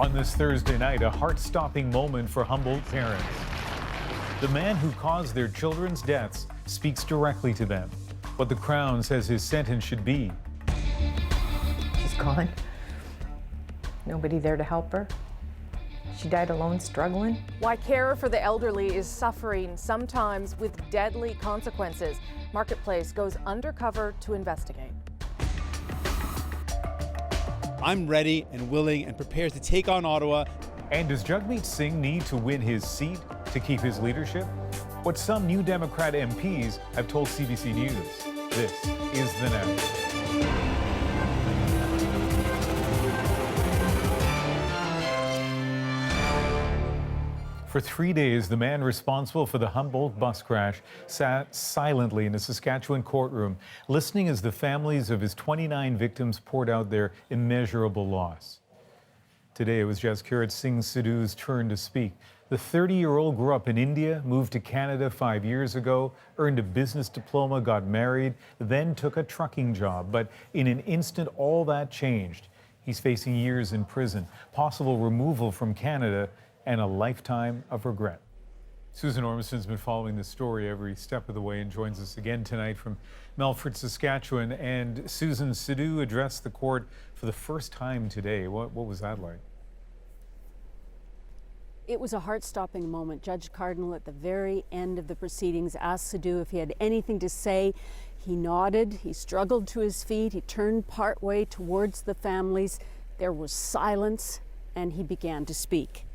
On this Thursday night, a heart-stopping moment for Humboldt parents. The man who caused their children's deaths speaks directly to them. What the Crown says his sentence should be. She's gone. Nobody there to help her. She died alone, struggling. Why care for the elderly is suffering, sometimes with deadly consequences. Marketplace goes undercover to investigate. I'm ready and willing and prepared to take on Ottawa. And does Jagmeet Singh need to win his seat to keep his leadership? What some New Democrat MPs have told CBC News. This is The Now. For 3 days, the man responsible for the Humboldt bus crash sat silently in a Saskatchewan courtroom, listening as the families of his 29 victims poured out their immeasurable loss. Today, it was Jaskirat Singh Sidhu's turn to speak. The 30-year-old grew up in India, moved to Canada 5 years ago, earned a business diploma, got married, then took a trucking job. But in an instant, all that changed. He's facing years in prison, possible removal from Canada, and a lifetime of regret. Susan Ormiston's been following this story every step of the way and joins us again tonight from Melfort, Saskatchewan. And Susan, Sidhu addressed the court for the first time today. What was that like? It was a heart-stopping moment. Judge Cardinal, at the very end of the proceedings, asked Sidhu if he had anything to say. He nodded, he struggled to his feet, he turned partway towards the families. There was silence, and he began to speak.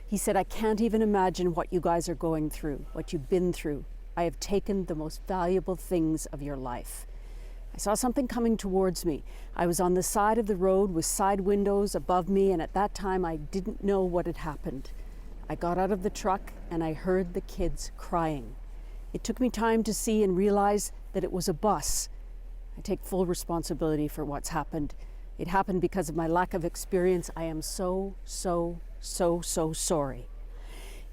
He said, "I can't even imagine what you guys are going through, what you've been through. I have taken the most valuable things of your life." I saw something coming towards me. I was on the side of the road with side windows above me, and at that time I didn't know what had happened. I got out of the truck and I heard the kids crying. It took me time to see and realize that it was a bus. I take full responsibility for what's happened. It happened because of my lack of experience. I am so sorry.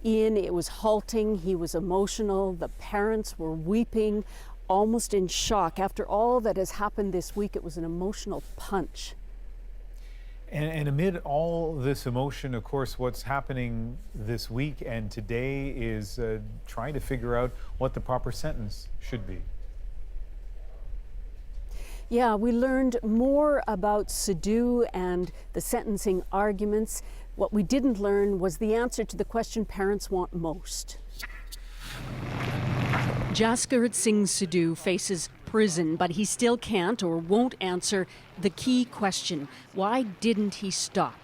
Ian, it was halting. He was emotional. The parents were weeping, almost in shock. After all that has happened this week, it was an emotional punch. And amid all this emotion, of course, what's happening this week and today is trying to figure out what the proper sentence should be. Yeah, we learned more about Sidhu and the sentencing arguments. What we didn't learn was the answer to the question parents want most. Jaskirat Singh Sidhu faces prison, but he still can't or won't answer the key question: why didn't he stop?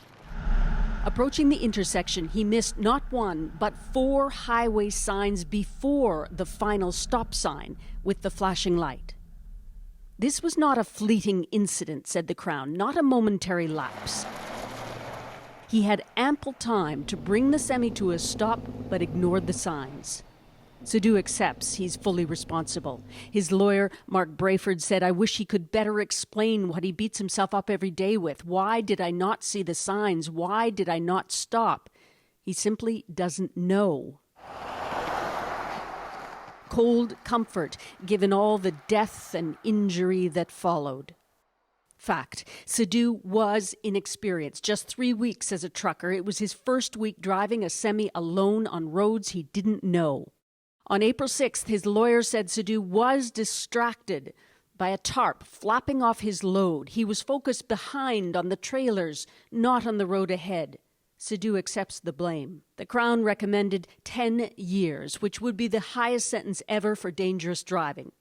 Approaching the intersection, he missed not one, but 4 highway signs before the final stop sign with the flashing light. This was not a fleeting incident, said the Crown, not a momentary lapse. He had ample time to bring the semi to a stop, but ignored the signs. Sidhu accepts he's fully responsible. His lawyer, Mark Brayford, said, "I wish he could better explain what he beats himself up every day with. Why did I not see the signs? Why did I not stop?" He simply doesn't know. Cold comfort, given all the death and injury that followed. Fact, Sidhu was inexperienced. Just 3 weeks as a trucker. It was his first week driving a semi alone on roads he didn't know. On April 6th, his lawyer said Sidhu was distracted by a tarp flapping off his load. He was focused behind on the trailers, not on the road ahead. Sidhu accepts the blame. The Crown recommended 10 years, which would be the highest sentence ever for dangerous driving.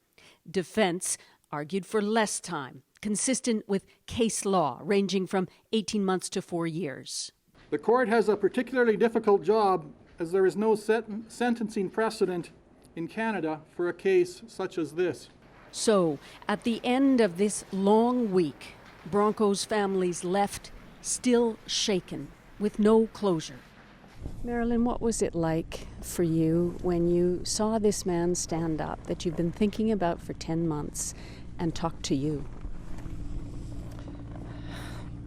Defense argued for less time, consistent with case law, ranging from 18 months to 4 years. The court has a particularly difficult job as there is no sentencing precedent in Canada for a case such as this. So, at the end of this long week, Broncos families left still shaken, with no closure. Marilyn, what was it like for you when you saw this man stand up that you've been thinking about for 10 months and talk to you?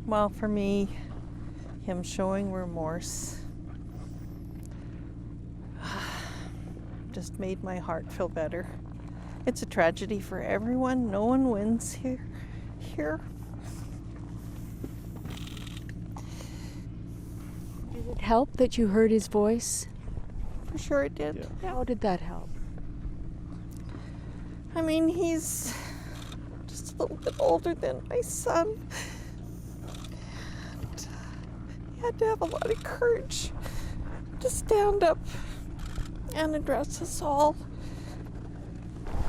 Well, for me, him showing remorse just made my heart feel better. It's a tragedy for everyone. No one wins here. Did it help that you heard his voice? For sure it did. Yeah. How did that help? I mean, he's just a little bit older than my son. And he had to have a lot of courage to stand up and address us all.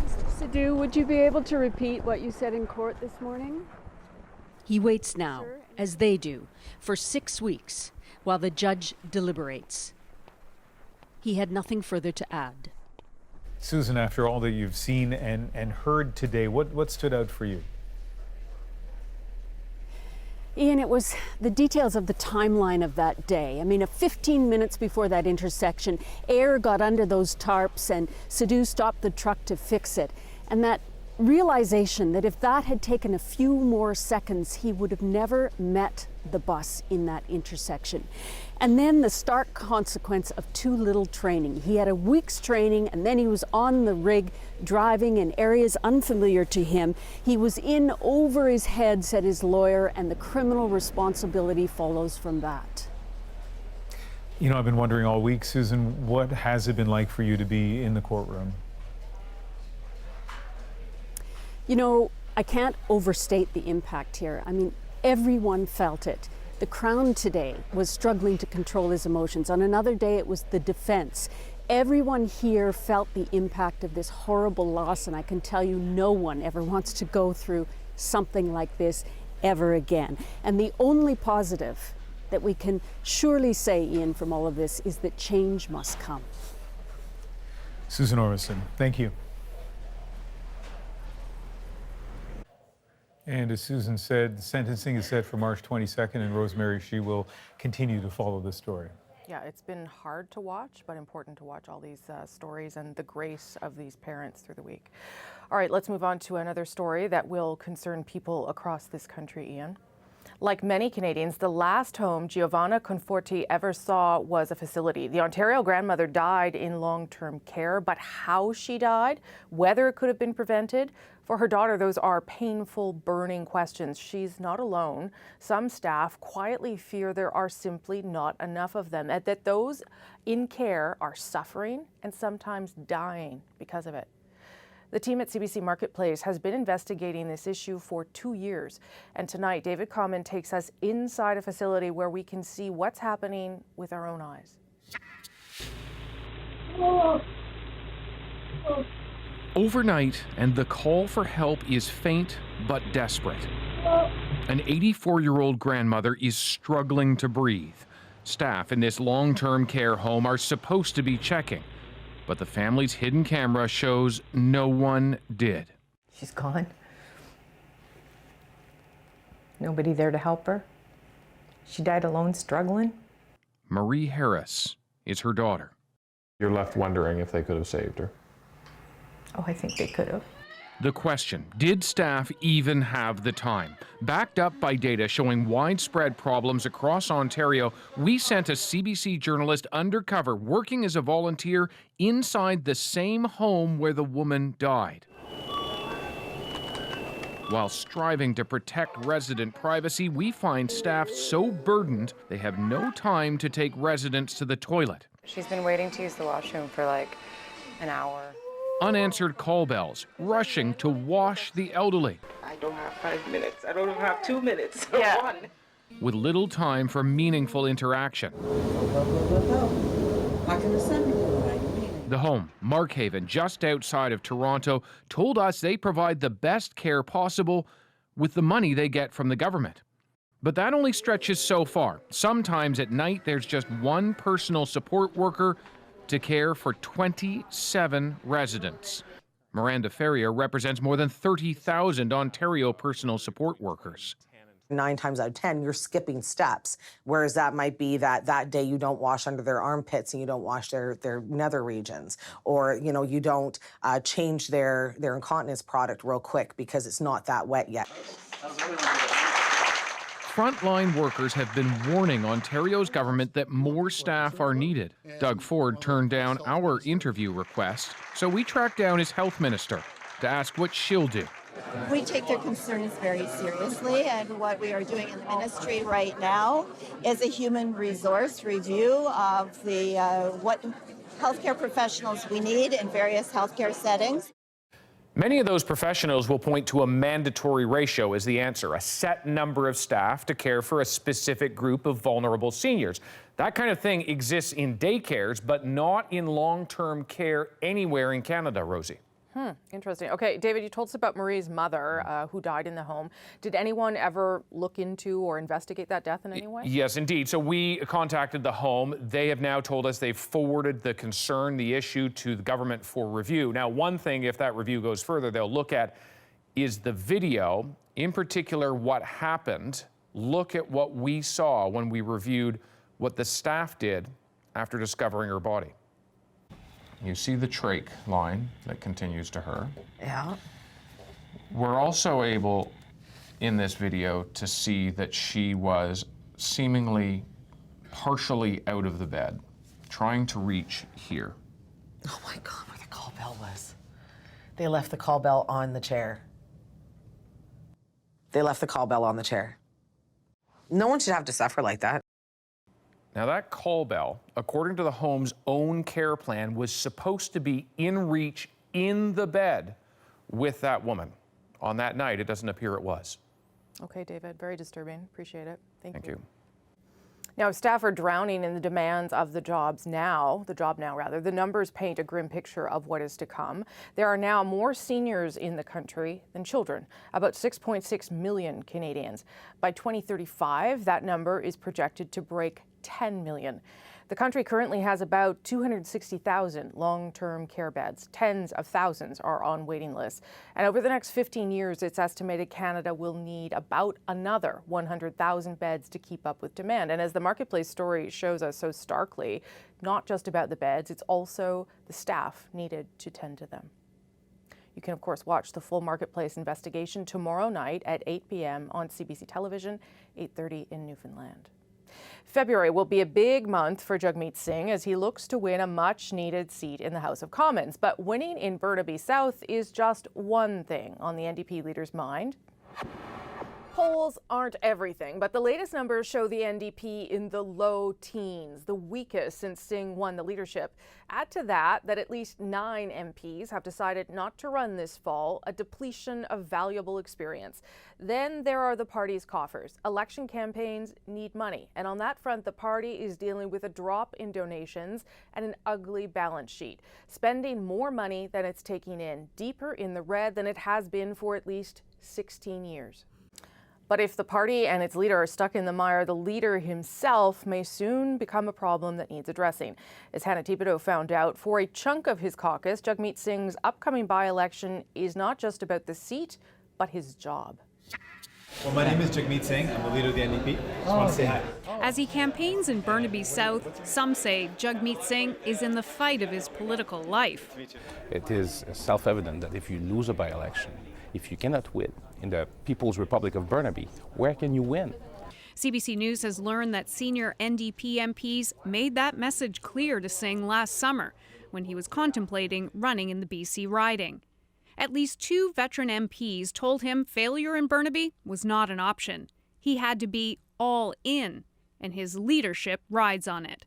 Mr. Sidhu, would you be able to repeat what you said in court this morning? He waits now, as they do, for 6 weeks while the judge deliberates. He had nothing further to add. Susan, after all that you've seen and heard today, what stood out for you? Ian, it was the details of the timeline of that day. I mean, 15 minutes before that intersection, air got under those tarps and Sidhu stopped the truck to fix it. And that realization that if that had taken a few more seconds, he would have never met the bus in that intersection. And then the stark consequence of too little training. He had a week's training and then he was on the rig driving in areas unfamiliar to him. He was in over his head, said his lawyer, and the criminal responsibility follows from that. You know, I've been wondering all week, Susan, what has it been like for you to be in the courtroom? You know, I can't overstate the impact here. I mean, everyone felt it. The Crown today was struggling to control his emotions. On another day, it was the defense. Everyone here felt the impact of this horrible loss, and I can tell you no one ever wants to go through something like this ever again. And the only positive that we can surely say, Ian, from all of this is that change must come. Susan Ormison, thank you. And as Susan said, sentencing is set for March 22nd, and Rosemary, she will continue to follow this story. Yeah, it's been hard to watch, but important to watch all these stories and the grace of these parents through the week. All right, let's move on to another story that will concern people across this country, Ian. Like many Canadians, the last home Giovanna Conforti ever saw was a facility. The Ontario grandmother died in long-term care, but how she died, whether it could have been prevented, for her daughter, those are painful, burning questions. She's not alone. Some staff quietly fear there are simply not enough of them, and that those in care are suffering and sometimes dying because of it. The team at CBC Marketplace has been investigating this issue for 2 years. And tonight, David Common takes us inside a facility where we can see what's happening with our own eyes. Overnight, and the call for help is faint but desperate. An 84-year-old grandmother is struggling to breathe. Staff in this long-term care home are supposed to be checking, but the family's hidden camera shows no one did. She's gone. Nobody there to help her. She died alone, struggling. Marie Harris is her daughter. You're left wondering if they could have saved her. Oh, I think they could have. The question, did staff even have the time? Backed up by data showing widespread problems across Ontario, we sent a CBC journalist undercover working as a volunteer inside the same home where the woman died. While striving to protect resident privacy, we find staff so burdened they have no time to take residents to the toilet. She's been waiting to use the washroom for like an hour. Unanswered call bells, rushing to wash the elderly. I don't have 5 minutes. I don't even have 2 minutes. Yeah. One. With little time for meaningful interaction. The home, Markhaven, just outside of Toronto, told us they provide the best care possible with the money they get from the government. But that only stretches so far. Sometimes at night, there's just one personal support worker to care for 27 residents. Miranda Ferrier represents more than 30,000 Ontario personal support workers. 9 times out of 10, you're skipping steps, whereas that might be that day you don't wash under their armpits and you don't wash their nether regions, or you don't change their incontinence product real quick because it's not that wet yet. Frontline workers have been warning Ontario's government that more staff are needed. Doug Ford turned down our interview request, so we tracked down his health minister to ask what she'll do. We take their concerns very seriously, and what we are doing in the ministry right now is a human resource review of the what healthcare professionals we need in various healthcare settings. Many of those professionals will point to a mandatory ratio as the answer, a set number of staff to care for a specific group of vulnerable seniors. That kind of thing exists in daycares, but not in long-term care anywhere in Canada, Rosie. Interesting. Okay, David, you told us about Marie's mother who died in the home. Did anyone ever look into or investigate that death in any way? Yes, indeed. So we contacted the home. They have now told us they've forwarded the concern, the issue, to the government for review. Now, one thing, if that review goes further, they'll look at is the video, in particular what happened. Look at what we saw when we reviewed what the staff did after discovering her body. You see the trach line that continues to her. Yeah. We're also able, in this video, to see that she was seemingly partially out of the bed, trying to reach here. Oh my God, where the call bell was. They left the call bell on the chair. They left the call bell on the chair. No one should have to suffer like that. Now that call bell, according to the home's own care plan, was supposed to be in reach in the bed with that woman. On that night, it doesn't appear it was. Okay, David, very disturbing. Appreciate it. Thank you. you. Now, staff are drowning in the demands of the job now. The numbers paint a grim picture of what is to come. There are now more seniors in the country than children, about 6.6 million Canadians. By 2035, that number is projected to break 10 million. The country currently has about 260,000 long-term care beds. Tens of thousands are on waiting lists. And over the next 15 years, it's estimated Canada will need about another 100,000 beds to keep up with demand. And as the Marketplace story shows us so starkly, not just about the beds, it's also the staff needed to tend to them. You can, of course, watch the full Marketplace investigation tomorrow night at 8 p.m. on CBC Television, 8:30 in Newfoundland. February will be a big month for Jagmeet Singh as he looks to win a much-needed seat in the House of Commons. But winning in Burnaby South is just one thing on the NDP leader's mind. Polls aren't everything, but the latest numbers show the NDP in the low teens, the weakest since Singh won the leadership. Add to that at least 9 MPs have decided not to run this fall, a depletion of valuable experience. Then there are the party's coffers. Election campaigns need money, and on that front, the party is dealing with a drop in donations and an ugly balance sheet, spending more money than it's taking in, deeper in the red than it has been for at least 16 years. But if the party and its leader are stuck in the mire, the leader himself may soon become a problem that needs addressing. As Hannah Thibodeau found out, for a chunk of his caucus, Jagmeet Singh's upcoming by-election is not just about the seat, but his job. Well, my name is Jagmeet Singh. I'm the leader of the NDP. Just want to say hi. As he campaigns in Burnaby South, some say Jagmeet Singh is in the fight of his political life. It is self-evident that if you lose a by-election, if you cannot win in the People's Republic of Burnaby, where can you win? CBC News has learned that senior NDP MPs made that message clear to Singh last summer when he was contemplating running in the BC riding. At least 2 veteran MPs told him failure in Burnaby was not an option. He had to be all in, and his leadership rides on it.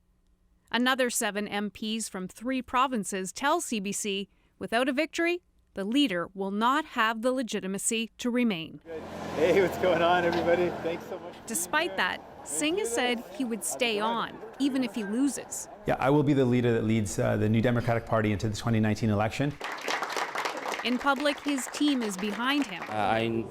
Another 7 MPs from 3 provinces tell CBC, without a victory, the leader will not have the legitimacy to remain. Hey, what's going on, everybody? Thanks so much. Despite that, Singh has said he would stay on, even if he loses. Yeah, I will be the leader that leads the New Democratic Party into the 2019 election. In public, his team is behind him. I'm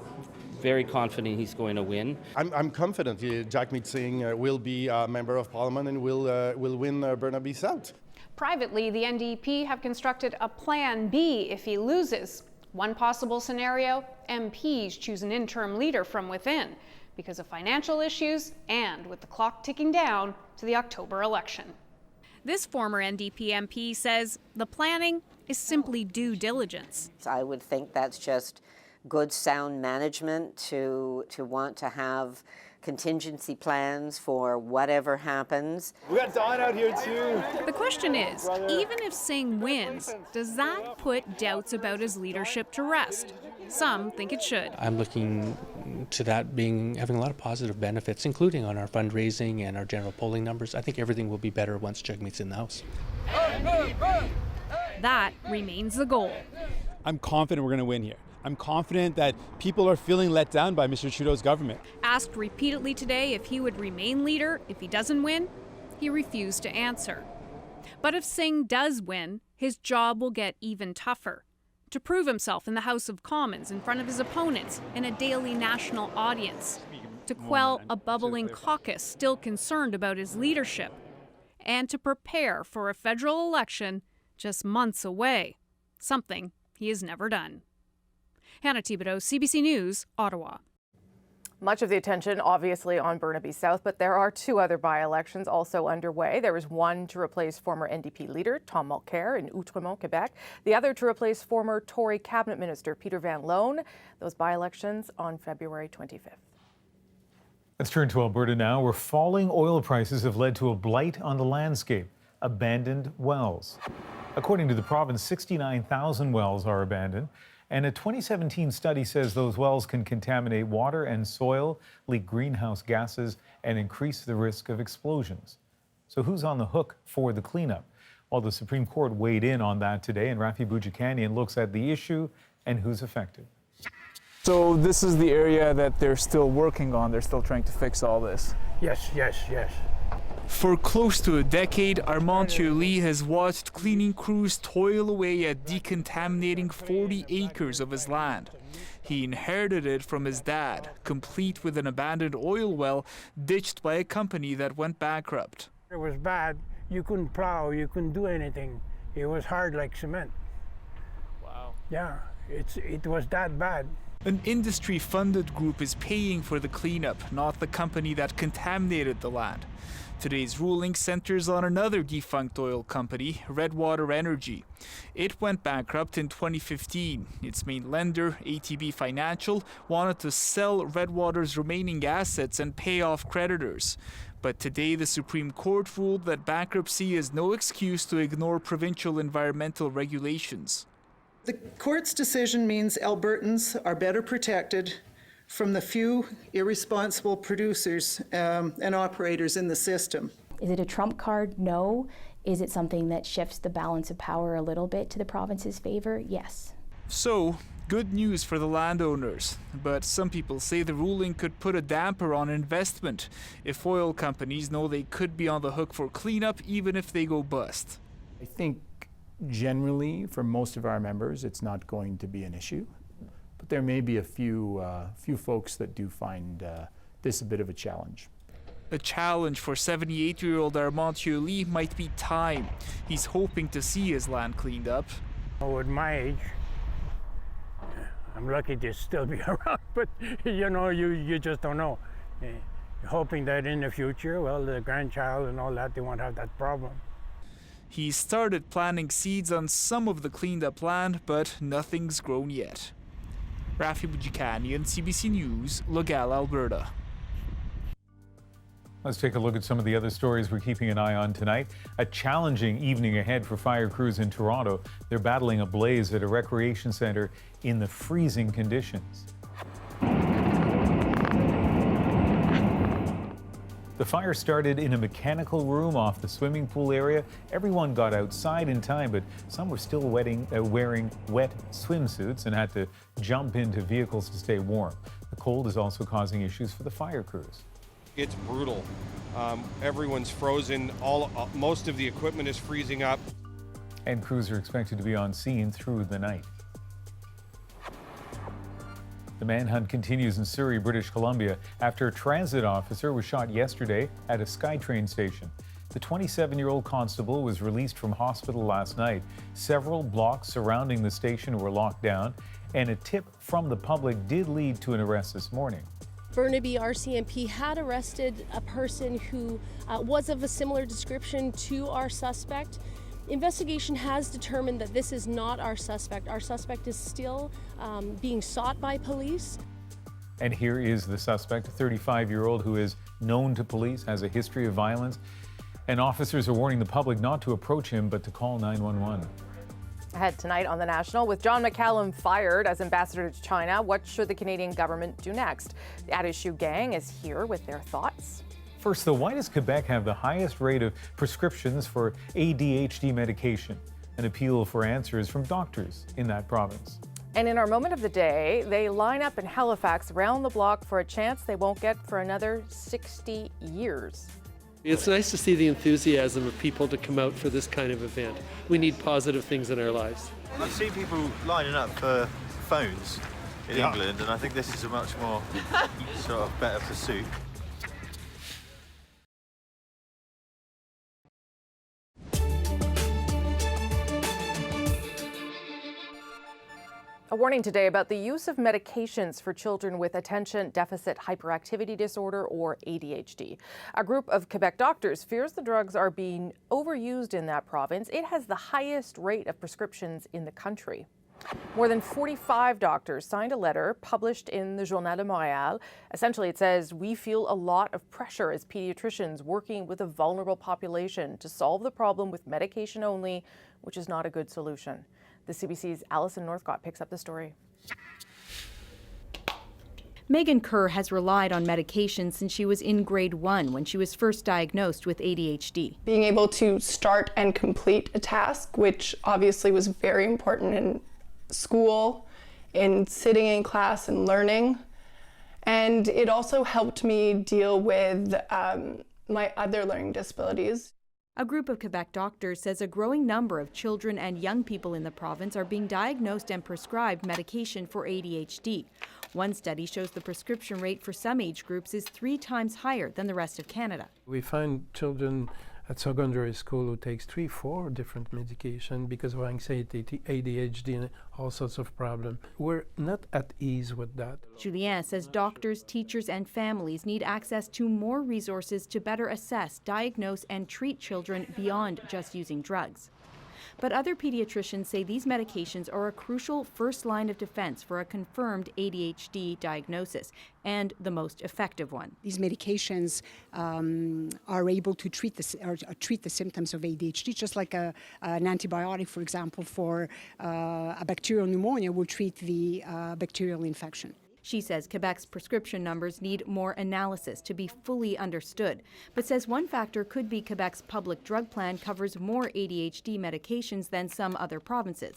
very confident he's going to win. I'm confident Jagmeet Singh will be a member of parliament and will win Burnaby South. Privately, the NDP have constructed a plan B if he loses. One possible scenario, MPs choose an interim leader from within because of financial issues and with the clock ticking down to the October election. This former NDP MP says the planning is simply due diligence. I would think that's just good, sound management to want to have contingency plans for whatever happens. We got Dawn out here too. The question is, even if Singh wins, does that put doubts about his leadership to rest? Some think it should. I'm looking to that having a lot of positive benefits, including on our fundraising and our general polling numbers. I think everything will be better once Jagmeet's in the House. That remains the goal. I'm confident we're going to win here. I'm confident that people are feeling let down by Mr. Trudeau's government. Asked repeatedly today if he would remain leader if he doesn't win, he refused to answer. But if Singh does win, his job will get even tougher. To prove himself in the House of Commons in front of his opponents in a daily national audience. To quell a bubbling caucus still concerned about his leadership. And to prepare for a federal election just months away. Something he has never done. Hannah Thibodeau, CBC News, Ottawa. Much of the attention, obviously, on Burnaby South, but there are two other by-elections also underway. There is one to replace former NDP leader Tom Mulcair in Outremont, Quebec. The other to replace former Tory cabinet minister Peter Van Loan. Those by-elections on February 25th. Let's turn to Alberta now, where falling oil prices have led to a blight on the landscape: abandoned wells. According to the province, 69,000 wells are abandoned. And a 2017 study says those wells can contaminate water and soil, leak greenhouse gases, and increase the risk of explosions. So who's on the hook for the cleanup? Well, the Supreme Court weighed in on that today, and Rafi Boudjikanian looks at the issue and who's affected. So this is the area that they're still working on. They're still trying to fix all this. Yes. For close to a decade, Armand Thieu has watched cleaning crews toil away at decontaminating 40 acres of his land. He inherited it from his dad, complete with an abandoned oil well ditched by a company that went bankrupt. It was bad. You couldn't plow, you couldn't do anything. It was hard like cement. Wow. Yeah, it was that bad. An industry-funded group is paying for the cleanup, not the company that contaminated the land. Today's ruling centers on another defunct oil company, Redwater Energy. It went bankrupt in 2015. Its main lender, ATB Financial, wanted to sell Redwater's remaining assets and pay off creditors. But today the Supreme Court ruled that bankruptcy is no excuse to ignore provincial environmental regulations. The court's decision means Albertans are better protected from the few irresponsible producers and operators in the system. Is it a trump card? No. Is it something that shifts the balance of power a little bit to the province's favor? Yes. So, good news for the landowners. But some people say the ruling could put a damper on investment if oil companies know they could be on the hook for cleanup even if they go bust. I think generally for most of our members it's not going to be an issue. But there may be a few folks that do find this a bit of a challenge. A challenge for 78-year-old Armand Thieu might be time. He's hoping to see his land cleaned up. At my age, I'm lucky to still be around, but you just don't know. Hoping that in the future, well, the grandchild and all that, they won't have that problem. He started planting seeds on some of the cleaned up land, but nothing's grown yet. Rafi Boudjikanian, CBC News, Legal, Alberta. Let's take a look at some of the other stories we're keeping an eye on tonight. A challenging evening ahead for fire crews in Toronto. They're battling a blaze at a recreation center in the freezing conditions. The fire started in a mechanical room off the swimming pool area. Everyone got outside in time, but some were still wearing wet swimsuits and had to jump into vehicles to stay warm. The cold is also causing issues for the fire crews. It's brutal. Everyone's frozen. Most of the equipment is freezing up. And crews are expected to be on scene through the night. The manhunt continues in Surrey, British Columbia, after a transit officer was shot yesterday at a SkyTrain station. The 27-year-old constable was released from hospital last night. Several blocks surrounding the station were locked down, and a tip from the public did lead to an arrest this morning. Burnaby RCMP had arrested a person who was of a similar description to our suspect. Investigation has determined that this is not our suspect. Our suspect is still being sought by police. And here is the suspect, a 35-year-old who is known to police, has a history of violence, and officers are warning the public not to approach him but to call 911. Ahead tonight on The National, with John McCallum fired as ambassador to China, what should the Canadian government do next? The At Issue gang is here with their thoughts. First, though, why does Quebec have the highest rate of prescriptions for ADHD medication? An appeal for answers from doctors in that province. And in our moment of the day, they line up in Halifax around the block for a chance they won't get for another 60 years. It's nice to see the enthusiasm of people to come out for this kind of event. We need positive things in our lives. I've seen people lining up for phones in England, and I think this is a much more sort of better pursuit. A warning today about the use of medications for children with attention deficit hyperactivity disorder, or ADHD. A group of Quebec doctors fears the drugs are being overused in that province. It has the highest rate of prescriptions in the country. More than 45 doctors signed a letter published in the Journal de Montréal. Essentially, it says, we feel a lot of pressure as pediatricians working with a vulnerable population to solve the problem with medication only, which is not a good solution. The CBC's Alison Northcott picks up the story. Megan Kerr has relied on medication since she was in grade 1 when she was first diagnosed with ADHD. Being able to start and complete a task, which obviously was very important in school, in sitting in class and learning. And it also helped me deal with my other learning disabilities. A group of Quebec doctors says a growing number of children and young people in the province are being diagnosed and prescribed medication for ADHD. One study shows the prescription rate for some age groups is 3 times higher than the rest of Canada. We find children at secondary school who takes 3-4 different medication because of anxiety, ADHD, and all sorts of problems. We're not at ease with that. Julien says doctors, teachers, and families need access to more resources to better assess, diagnose, and treat children beyond just using drugs. But other pediatricians say these medications are a crucial first line of defense for a confirmed ADHD diagnosis, and the most effective one. These medications are able to treat the symptoms of ADHD, just like an antibiotic, for example, for a bacterial pneumonia will treat the bacterial infection. She says Quebec's prescription numbers need more analysis to be fully understood, but says one factor could be Quebec's public drug plan covers more ADHD medications than some other provinces.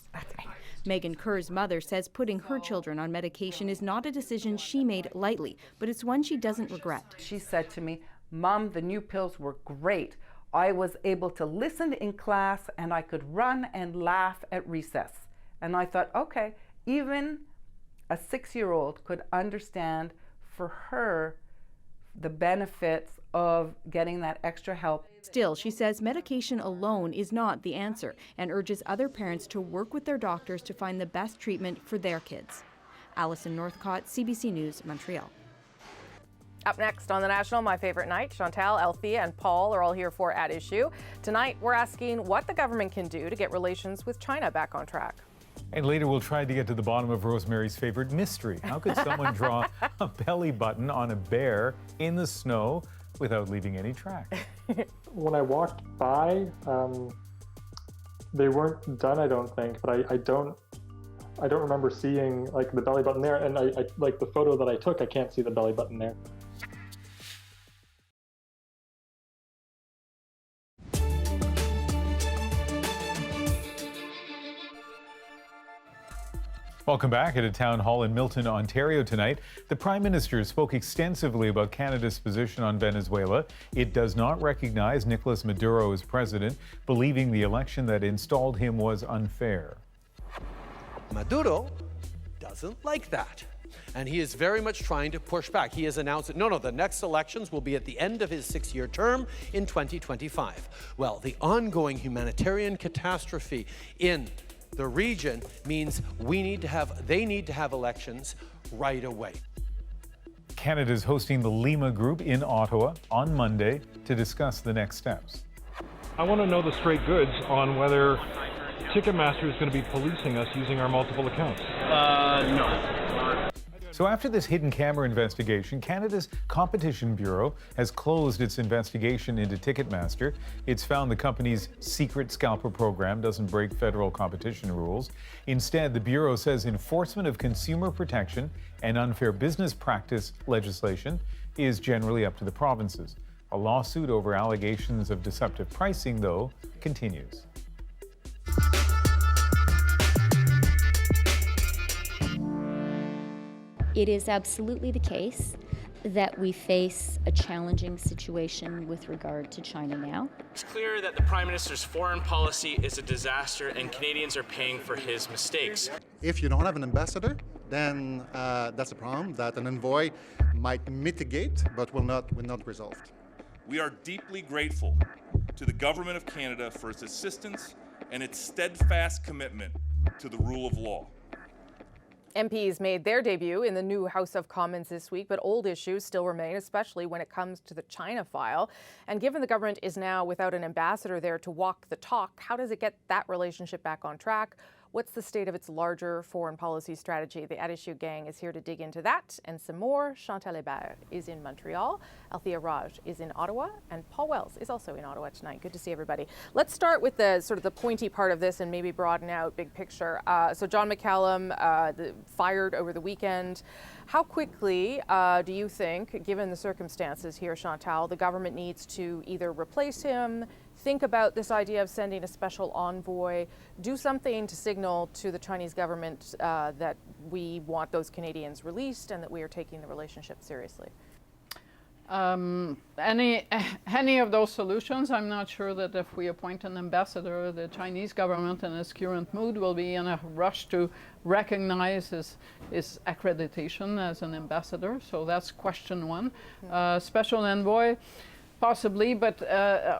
Megan Kerr's mother says putting her children on medication is not a decision she made lightly, but it's one she doesn't regret. She said to me, "Mom, the new pills were great. I was able to listen in class and I could run and laugh at recess." And I thought, okay, even a 6-year-old could understand for her the benefits of getting that extra help. Still, she says medication alone is not the answer and urges other parents to work with their doctors to find the best treatment for their kids. Alison Northcott, CBC News, Montreal. Up next on The National, my favorite night, Chantal, Althea, and Paul are all here for At Issue. Tonight, we're asking what the government can do to get relations with China back on track. And later we'll try to get to the bottom of Rosemary's favorite mystery. How could someone draw a belly button on a bear in the snow without leaving any track? When I walked by, they weren't done, I don't think, but I don't remember seeing like the belly button there, and I like the photo that I took, I can't see the belly button there. Welcome back. At a town hall in Milton, Ontario tonight, the Prime Minister spoke extensively about Canada's position on Venezuela. It does not recognize Nicolas Maduro as president, believing the election that installed him was unfair. Maduro doesn't like that. And he is very much trying to push back. He has announced that, no, the next elections will be at the end of his 6-year term in 2025. Well, the ongoing humanitarian catastrophe in the region means they need to have elections right away. Canada is hosting the Lima Group in Ottawa on Monday to discuss the next steps. I want to know the straight goods on whether Ticketmaster is going to be policing us using our multiple accounts. No. So after this hidden camera investigation, Canada's Competition Bureau has closed its investigation into Ticketmaster. It's found the company's secret scalper program doesn't break federal competition rules. Instead, the Bureau says enforcement of consumer protection and unfair business practice legislation is generally up to the provinces. A lawsuit over allegations of deceptive pricing, though, continues. It is absolutely the case that we face a challenging situation with regard to China now. It's clear that the Prime Minister's foreign policy is a disaster and Canadians are paying for his mistakes. If you don't have an ambassador, then that's a problem that an envoy might mitigate but will not resolve. We are deeply grateful to the Government of Canada for its assistance and its steadfast commitment to the rule of law. MPs made their debut in the new House of Commons this week, but old issues still remain, especially when it comes to the China file. And given the government is now without an ambassador there to walk the talk, how does it get that relationship back on track? What's the state of its larger foreign policy strategy? The At Issue gang is here to dig into that and some more. Chantal Hébert is in Montreal, Althea Raj is in Ottawa, and Paul Wells is also in Ottawa tonight. Good to see everybody. Let's start with the sort of the pointy part of this and maybe broaden out big picture. So John McCallum fired over the weekend. How quickly do you think, given the circumstances here, Chantal, the government needs to either replace him, think about this idea of sending a special envoy, do something to signal to the Chinese government that we want those Canadians released and that we are taking the relationship seriously? Any of those solutions, I'm not sure that if we appoint an ambassador, the Chinese government in its current mood will be in a rush to recognize his accreditation as an ambassador. So that's question one. Special envoy, possibly, but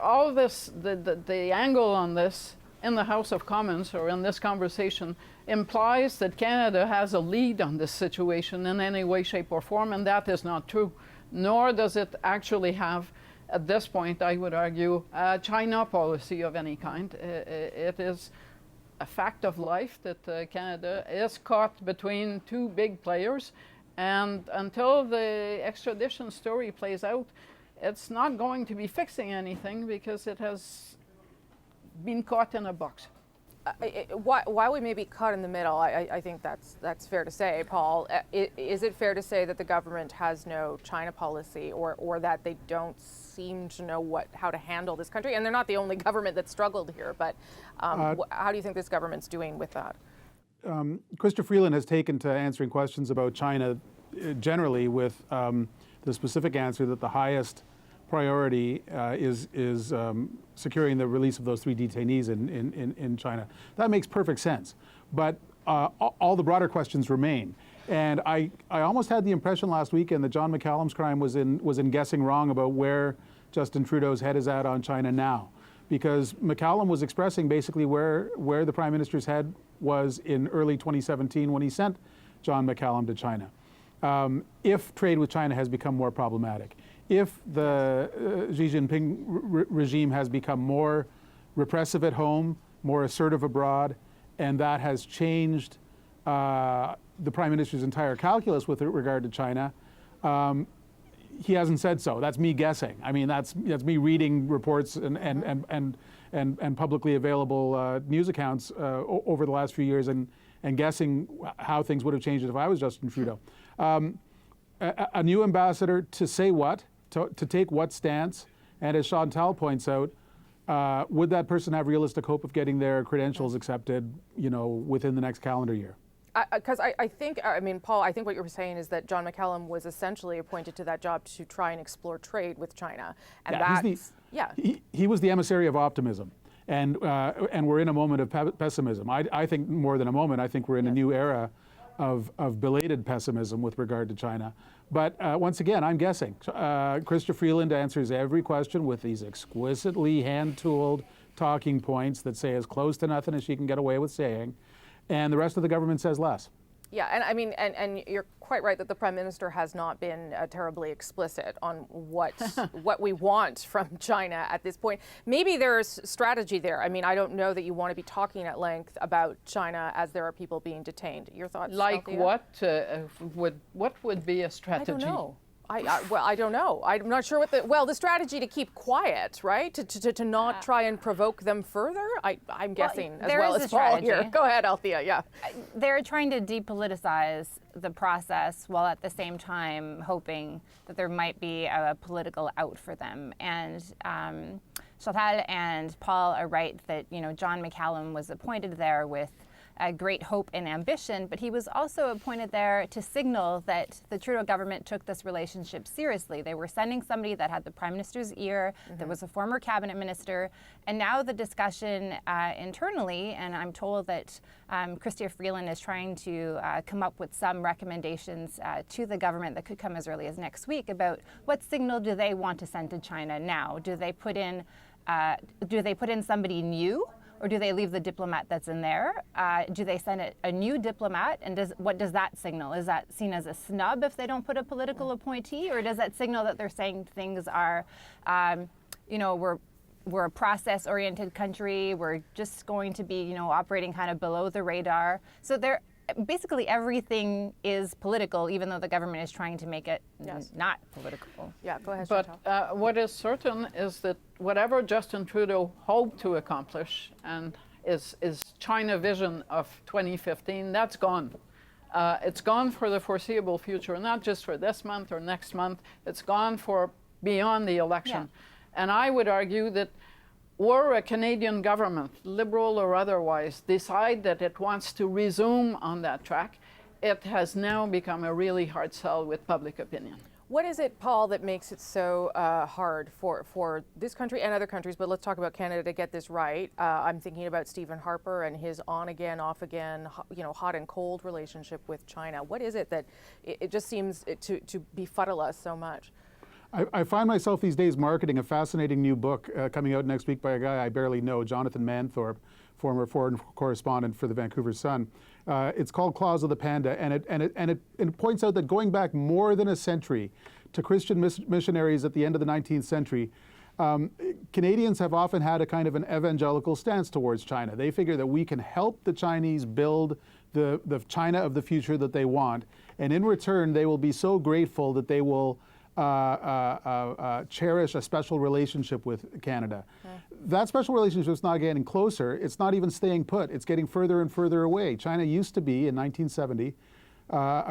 all this, the angle on this in the House of Commons or in this conversation implies that Canada has a lead on this situation in any way, shape, or form, and that is not true. Nor does it actually have, at this point, I would argue, a China policy of any kind. It is a fact of life that Canada is caught between two big players, and until the extradition story plays out, it's not going to be fixing anything because it has been caught in a box. Why we may be caught in the middle, I think that's fair to say, Paul. Is it fair to say that the government has no China policy or that they don't seem to know how to handle this country? And they're not the only government that struggled here, but how do you think this government's doing with that? Christopher Freeland has taken to answering questions about China generally with the specific answer that the highest priority is securing the release of those 3 detainees in China. That makes perfect sense. But all the broader questions remain. And I almost had the impression last weekend that John McCallum's crime was in guessing wrong about where Justin Trudeau's head is at on China now. Because McCallum was expressing basically where the Prime Minister's head was in early 2017 when he sent John McCallum to China. If trade with China has become more problematic, if the Xi Jinping regime has become more repressive at home, more assertive abroad, and that has changed the Prime Minister's entire calculus with regard to China, he hasn't said so. That's me guessing. I mean, that's me reading reports and publicly available news accounts over the last few years and guessing how things would have changed if I was Justin Trudeau. A new ambassador to say what? To take what stance? And as Chantal points out, would that person have realistic hope of getting their credentials accepted, within the next calendar year? Because I think, Paul, I think what you were saying is that John McCallum was essentially appointed to that job to try and explore trade with China, and he was the emissary of optimism, and we're in a moment of pessimism. I think more than a moment. I think we're in a new era of belated pessimism with regard to China. But once again, I'm guessing. Christopher Freeland answers every question with these exquisitely hand-tooled talking points that say as close to nothing as she can get away with saying, and the rest of the government says less. Yeah, and I mean, and you're quite right that the Prime Minister has not been terribly explicit on what we want from China at this point. Maybe there's strategy there. I mean, I don't know that you want to be talking at length about China as there are people being detained. Your thoughts? Like Althea? what would be a strategy? I don't know. Well, I don't know. I'm not sure what the strategy to keep quiet, right? To not try and provoke them further. I'm guessing as well as Paul here. Go ahead, Althea. Yeah. They're trying to depoliticize the process while at the same time hoping that there might be a political out for them. And Chantal and Paul are right that John McCallum was appointed there with great hope and ambition, but he was also appointed there to signal that the Trudeau government took this relationship seriously. They were sending somebody that had the Prime Minister's ear, that was a former cabinet minister, and now the discussion internally, and I'm told that Chrystia Freeland is trying to come up with some recommendations to the government that could come as early as next week about what signal do they want to send to China now? Do they put in somebody new? Or do they leave the diplomat that's in there? Do they send a new diplomat? And what does that signal? Is that seen as a snub if they don't put a political appointee? Or does that signal that they're saying things are, we're a process-oriented country, we're just going to be, operating kind of below the radar? So basically everything is political, even though the government is trying to make it not political. Yeah, go ahead, But what is certain is that whatever Justin Trudeau hoped to accomplish and is China vision of 2015, that's gone. It's gone for the foreseeable future, not just for this month or next month. It's gone for beyond the election. Yeah. And I would argue that were a Canadian government, liberal or otherwise, decide that it wants to resume on that track, it has now become a really hard sell with public opinion. What is it, Paul, that makes it so hard for this country and other countries, but let's talk about Canada to get this right? I'm thinking about Stephen Harper and his on-again, off-again, hot and cold relationship with China. What is it that it just seems to befuddle us so much? I find myself these days marketing a fascinating new book coming out next week by a guy I barely know, Jonathan Manthorpe, former foreign correspondent for the Vancouver Sun. It's called Claws of the Panda, and it points out that going back more than a century to Christian missionaries at the end of the 19th century, Canadians have often had a kind of an evangelical stance towards China. They figure that we can help the Chinese build the China of the future that they want, and in return they will be so grateful that they will cherish a special relationship with Canada. Okay. That special relationship is not getting closer. It's not even staying put. It's getting further and further away. China used to be, in 1970,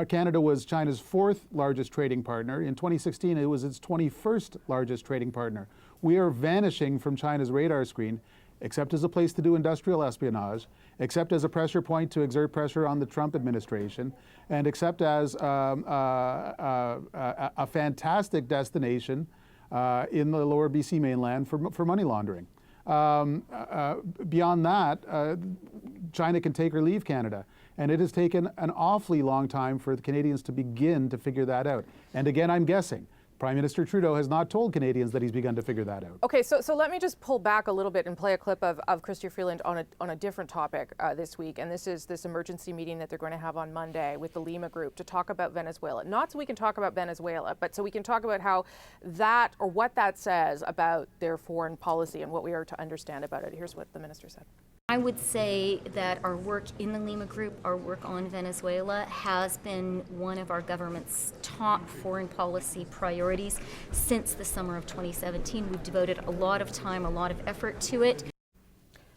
Canada was China's 4th largest trading partner. In 2016, it was its 21st largest trading partner. We are vanishing from China's radar screen, except as a place to do industrial espionage, except as a pressure point to exert pressure on the Trump administration, and except as a fantastic destination in the lower BC mainland for money laundering. Beyond that, China can take or leave Canada. And it has taken an awfully long time for the Canadians to begin to figure that out. And again, I'm guessing. Prime Minister Trudeau has not told Canadians that he's begun to figure that out. Okay, so let me just pull back a little bit and play a clip of Chrystia Freeland on a different topic this week, and this is this emergency meeting that they're going to have on Monday with the Lima Group to talk about Venezuela. Not so we can talk about Venezuela, but so we can talk about how that, or what that says about their foreign policy and what we are to understand about it. Here's what the minister said. I would say that our work in the Lima Group, our work on Venezuela, has been one of our government's top foreign policy priorities since the summer of 2017. We've devoted a lot of time, a lot of effort to it.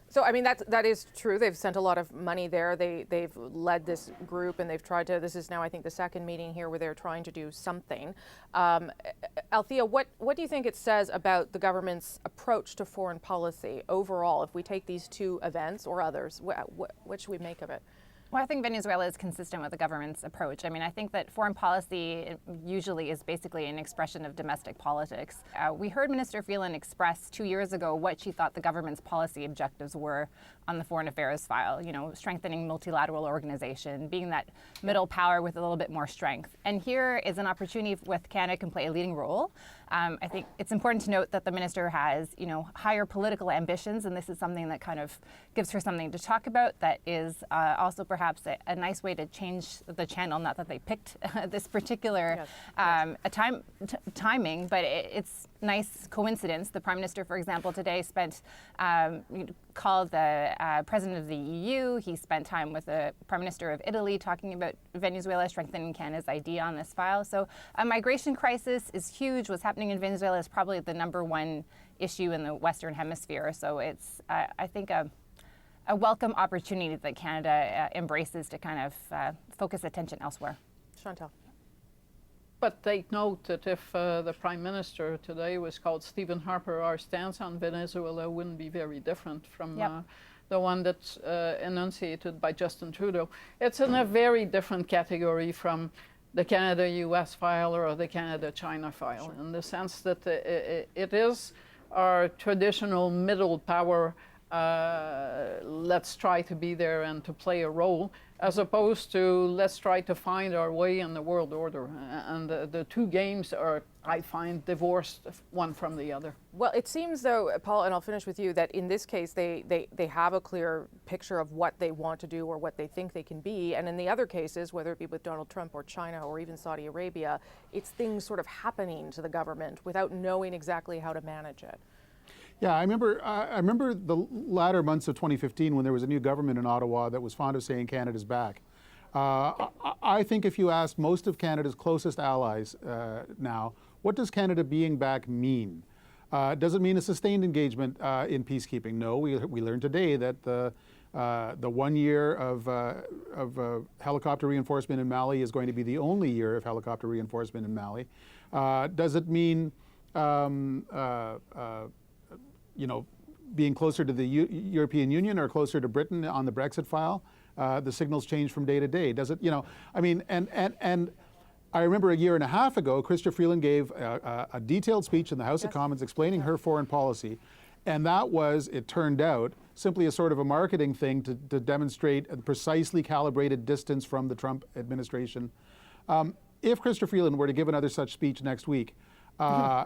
So, I mean, that is true. They've sent a lot of money there. They've led this group, and they've tried to, this is now, I think, the second meeting here where they're trying to do something. Althea, what do you think it says about the government's approach to foreign policy overall, if we take these two events or others? What should we make of it? Well, I think Venezuela is consistent with the government's approach. I mean, I think that foreign policy usually is basically an expression of domestic politics. We heard Minister Freeland express 2 years ago what she thought the government's policy objectives were on the foreign affairs file, strengthening multilateral organization, being that middle power with a little bit more strength. And here is an opportunity with Canada can play a leading role. I think it's important to note that the minister has, higher political ambitions, and this is something that kind of gives her something to talk about that is also perhaps perhaps a nice way to change the channel. Not that they picked this particular timing, but it's nice coincidence. The Prime Minister, for example, today called the President of the EU. He spent time with the Prime Minister of Italy talking about Venezuela strengthening Canada's ID on this file. So a migration crisis is huge. What's happening in Venezuela is probably the #1 issue in the Western Hemisphere. So it's, I think, a welcome opportunity that Canada embraces to kind of focus attention elsewhere. Chantal. But take note that if the Prime Minister today was called Stephen Harper, our stance on Venezuela wouldn't be very different from the one that's enunciated by Justin Trudeau. It's in a very different category from the Canada-US file or the Canada-China file, in the sense that it is our traditional middle power. Let's try to be there and to play a role, as opposed to let's try to find our way in the world order. And the two games are, I find, divorced one from the other. Well, it seems though, Paul, and I'll finish with you, that in this case they have a clear picture of what they want to do or what they think they can be. And in the other cases, whether it be with Donald Trump or China or even Saudi Arabia, it's things sort of happening to the government without knowing exactly how to manage it. Yeah, I remember the latter months of 2015 when there was a new government in Ottawa that was fond of saying Canada's back. I think if you asked most of Canada's closest allies now, what does Canada being back mean? Does it mean a sustained engagement in peacekeeping? No, we learned today that the 1 year of helicopter reinforcement in Mali is going to be the only year of helicopter reinforcement in Mali. Does it mean being closer to the European Union or closer to Britain on the Brexit file? The signals change from day to day. Does it, and I remember a year and a half ago, Chrystia Freeland gave a detailed speech in the House of Commons explaining her foreign policy. And that was, it turned out, simply a sort of a marketing thing to demonstrate a precisely calibrated distance from the Trump administration. If Chrystia Freeland were to give another such speech next week,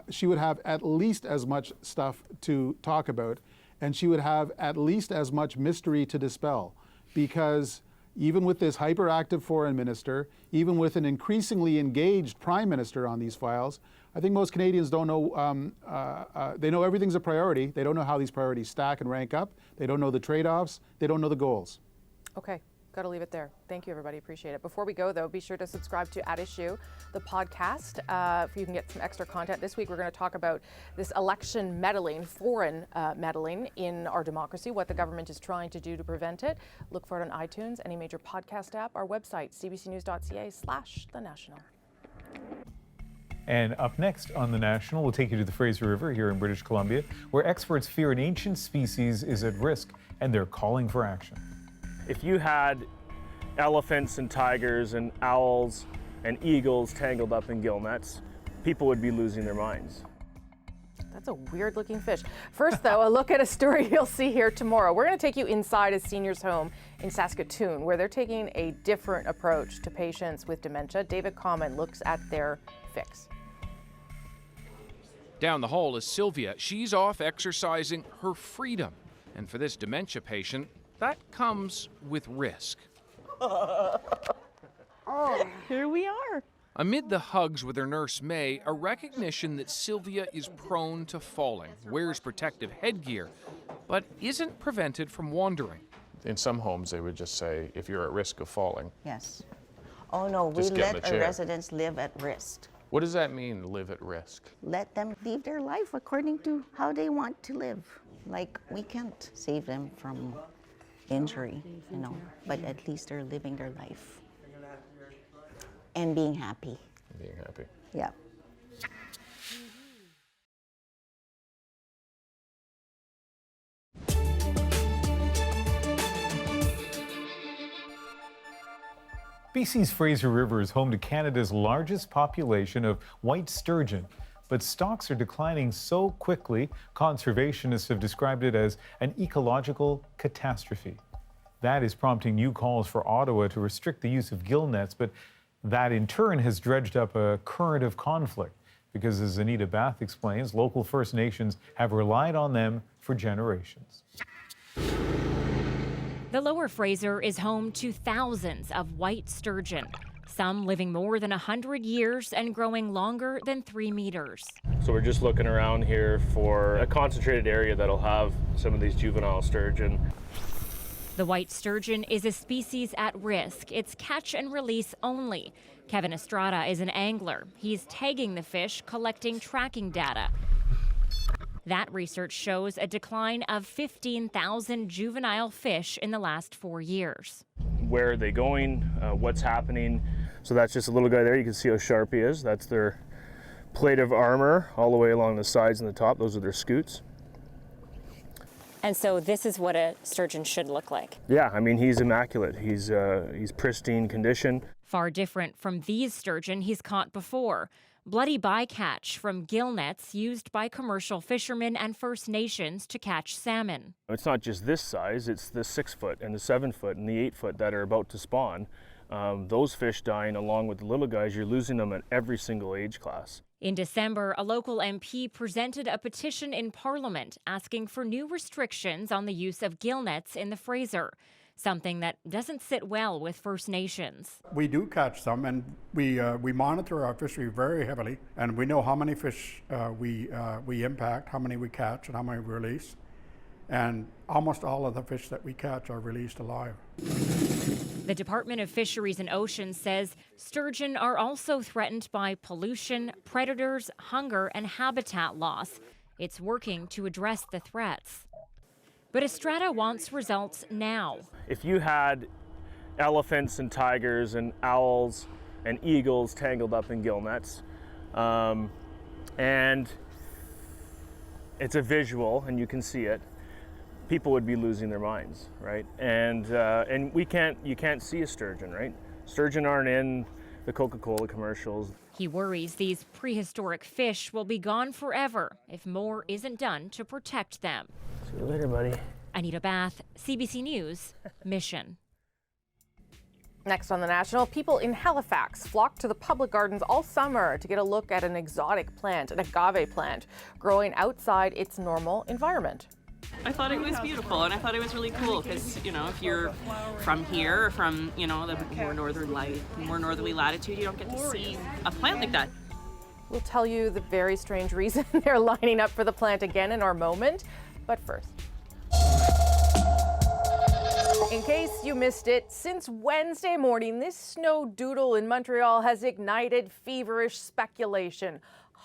she would have at least as much stuff to talk about, and she would have at least as much mystery to dispel, because even with this hyperactive foreign minister, even with an increasingly engaged prime minister on these files, I think most Canadians don't know, they know everything's a priority. They don't know how these priorities stack and rank up. They don't know the trade-offs. They don't know the goals. Okay. Got to leave it there. Thank you, everybody. Appreciate it. Before we go, though, be sure to subscribe to At Issue, the podcast, you can get some extra content. This week, we're going to talk about this election meddling, foreign meddling in our democracy, what the government is trying to do to prevent it. Look for it on iTunes, any major podcast app, our website, cbcnews.ca/The National. And up next on The National, we'll take you to the Fraser River here in British Columbia, where experts fear an ancient species is at risk, and they're calling for action. If you had elephants and tigers and owls and eagles tangled up in gill nets, people would be losing their minds. That's a weird looking fish. First, though, a look at a story you'll see here tomorrow. We're going to take you inside a senior's home in Saskatoon, where they're taking a different approach to patients with dementia. David Common looks at their fix. Down the hall is Sylvia. She's off exercising her freedom. And for this dementia patient, that comes with risk. Oh, here we are. Amid the hugs with her nurse May, a recognition that Sylvia is prone to falling, wears protective headgear, but isn't prevented from wandering. In some homes, they would just say, if you're at risk of falling. Yes. Oh no, we let our residents live at risk. What does that mean, live at risk? Let them live their life according to how they want to live. Like, we can't save them from injury, but at least they're living their life and being happy. Being happy. Yeah. BC's Fraser River is home to Canada's largest population of white sturgeon, but stocks are declining so quickly, conservationists have described it as an ecological catastrophe. That is prompting new calls for Ottawa to restrict the use of gill nets, but that in turn has dredged up a current of conflict because, as Anita Bath explains, local First Nations have relied on them for generations. The Lower Fraser is home to thousands of white sturgeon, some living more than 100 years and growing longer than 3 meters. So we're just looking around here for a concentrated area that'll have some of these juvenile sturgeon. The white sturgeon is a species at risk. It's catch and release only. Kevin Estrada is an angler. He's tagging the fish, collecting tracking data. That research shows a decline of 15,000 juvenile fish in the last 4 years. Where are they going? What's happening? So that's just a little guy there. You can see how sharp he is. That's their plate of armor all the way along the sides and the top. Those are their scutes. And so this is what a sturgeon should look like. Yeah, I mean, he's immaculate. He's pristine condition. Far different from these sturgeon he's caught before. Bloody bycatch from gill nets used by commercial fishermen and First Nations to catch salmon. It's not just this size, it's the 6 foot and the 7 foot and the 8 foot that are about to spawn. Those fish dying along with the little guys, you're losing them at every single age class. In December, a local MP presented a petition in Parliament asking for new restrictions on the use of gill nets in the Fraser, something that doesn't sit well with First Nations. We do catch some, and we monitor our fishery very heavily, and we know how many fish we impact, how many we catch, and how many we release. And almost all of the fish that we catch are released alive. The Department of Fisheries and Oceans says sturgeon are also threatened by pollution, predators, hunger, and habitat loss. It's working to address the threats. But Estrada wants results now. If you had elephants and tigers and owls and eagles tangled up in gill nets, and it's a visual and you can see it, people would be losing their minds, right? And you can't see a sturgeon, right? Sturgeon aren't in the Coca-Cola commercials. He worries these prehistoric fish will be gone forever if more isn't done to protect them. See you later, buddy. Anita Bath, CBC News, Mission. Next on The National, people in Halifax flocked to the public gardens all summer to get a look at an exotic plant, an agave plant, growing outside its normal environment. I thought it was beautiful, and I thought it was really cool because, you know, if you're from here or from, you know, the more northerly latitude, you don't get to see a plant like that. We'll tell you the very strange reason they're lining up for the plant again in our moment, but first. In case you missed it, since Wednesday morning, this snow doodle in Montreal has ignited feverish speculation.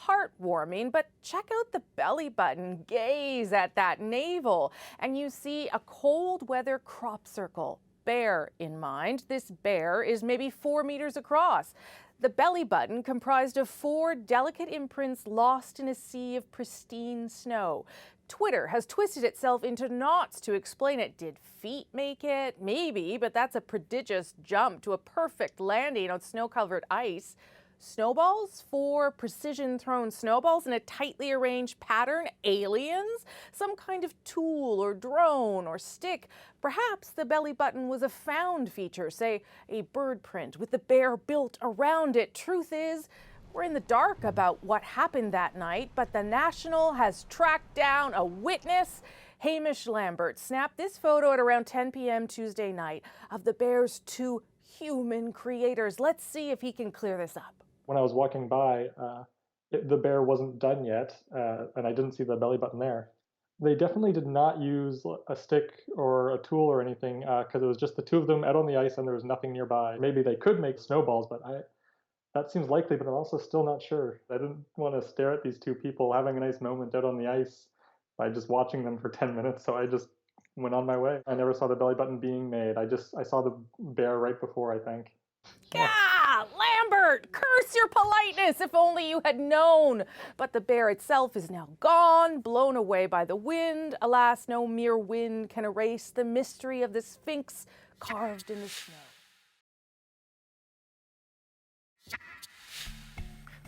Heartwarming, but check out the belly button, gaze at that navel, and you see a cold weather crop circle. Bear in mind. This bear is maybe 4 meters across. The belly button comprised of 4 delicate imprints lost in a sea of pristine snow. Twitter has twisted itself into knots to explain it. Did feet make it? Maybe, but that's a prodigious jump to a perfect landing on snow-covered ice. Snowballs? 4 precision-thrown snowballs in a tightly arranged pattern? Aliens? Some kind of tool or drone or stick? Perhaps the belly button was a found feature, say a bird print with the bear built around it. Truth is, we're in the dark about what happened that night, but The National has tracked down a witness. Hamish Lambert snapped this photo at around 10 p.m. Tuesday night of the bear's 2 human creators. Let's see if he can clear this up. When I was walking by, the bear wasn't done yet, and I didn't see the belly button there. They definitely did not use a stick or a tool or anything, because it was just the 2 of them out on the ice and there was nothing nearby. Maybe they could make snowballs, but that seems likely, but I'm also still not sure. I didn't want to stare at these 2 people having a nice moment out on the ice by just watching them for 10 minutes, so I just went on my way. I never saw the belly button being made. I saw the bear right before, I think. Gah! Lambert, curse your politeness, if only you had known. But the bear itself is now gone, blown away by the wind. Alas, no mere wind can erase the mystery of the Sphinx carved in the snow.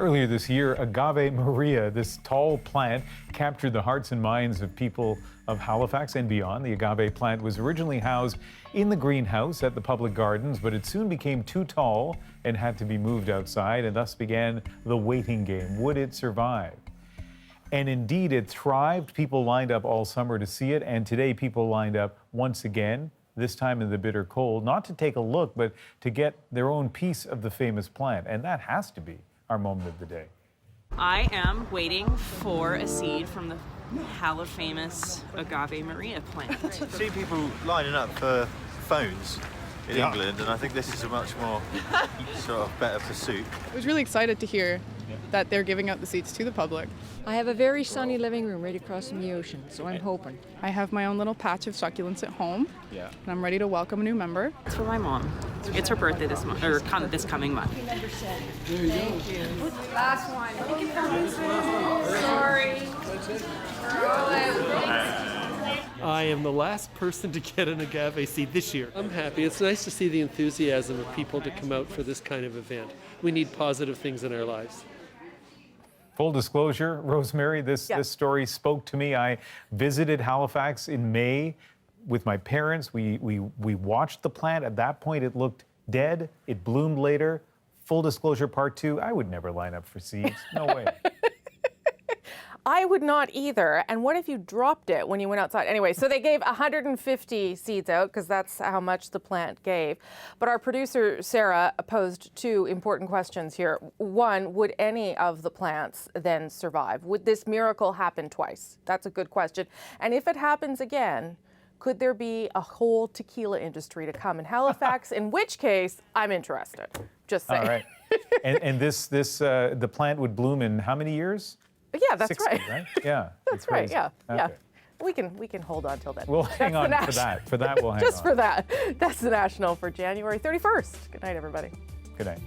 Earlier this year, Agave Maria, this tall plant, captured the hearts and minds of people of Halifax and beyond. The agave plant was originally housed in the greenhouse at the public gardens, but it soon became too tall and had to be moved outside, and thus began the waiting game. Would it survive? And indeed, it thrived. People lined up all summer to see it, and today people lined up once again this time in the bitter cold, not to take a look, but to get their own piece of the famous plant. And that has to be our moment of the day. I am waiting for a seed from the famous Agave Maria plant. I see people lining up for phones in England, and I think this is a much more sort of better pursuit. I was really excited to hear that they're giving out the seeds to the public. I have a very sunny living room right across from the ocean, so I'm hoping. I have my own little patch of succulents at home, and I'm ready to welcome a new member. It's for my mom. It's her birthday this month, or this coming month. There you go. Last one. Sorry. I am the last person to get an agave seed this year. I'm happy. It's nice to see the enthusiasm of people to come out for this kind of event. We need positive things in our lives. Full disclosure, Rosemary, this story spoke to me. I visited Halifax in May with my parents. We watched the plant. At that point, it looked dead. It bloomed later. Full disclosure, part 2, I would never line up for seeds. No way. I would not either. And what if you dropped it when you went outside? Anyway, so they gave 150 seeds out because that's how much the plant gave. But our producer, Sarah, posed 2 important questions here. One, would any of the plants then survive? Would this miracle happen twice? That's a good question. And if it happens again, could there be a whole tequila industry to come in Halifax? In which case, I'm interested. Just saying. All right. And the plant would bloom in how many years? Yeah, that's 60, right? Yeah. That's right. crazy. Yeah. Okay. Yeah. We can hold on till then. We'll hang on for that. For that, we'll hang on. Just for that. That's the National for January 31st. Good night, everybody. Good night.